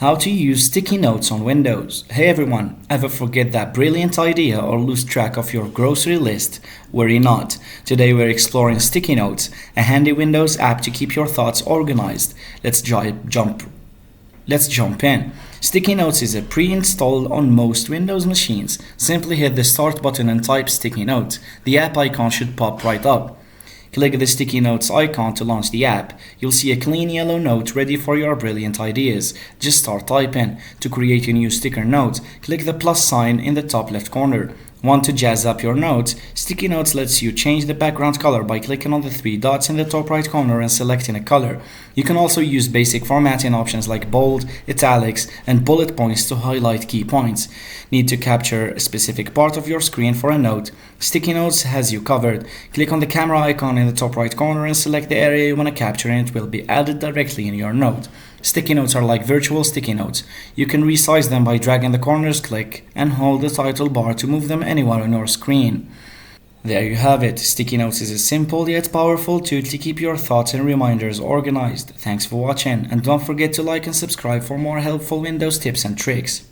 How to use sticky notes on Windows. Hey everyone, ever forget that brilliant idea or lose track of your grocery list? Worry not. Today we're exploring sticky notes, a handy Windows app to keep your thoughts organized. Let's jump in. Sticky Notes is a pre-installed on most Windows machines. Simply hit the start button and type sticky notes. The app icon should pop right up. Click the Sticky Notes icon to launch the app. You'll see a clean yellow note ready for your brilliant ideas. Just start typing. To create a new sticker note, click the plus sign in the top left corner. Want to jazz up your note? Sticky Notes lets you change the background color by clicking on the three dots in the top right corner and selecting a color. You can also use basic formatting options like bold, italics, and bullet points to highlight key points. Need to capture a specific part of your screen for a note? Sticky Notes has you covered. Click on the camera icon in the top right corner and select the area you want to capture, and it will be added directly in your note. Sticky notes are like virtual sticky notes. You can resize them by dragging the corners, click, and hold the title bar to move them anywhere on your screen. There you have it. Sticky Notes is a simple yet powerful tool to keep your thoughts and reminders organized. Thanks for watching, and don't forget to like and subscribe for more helpful Windows tips and tricks.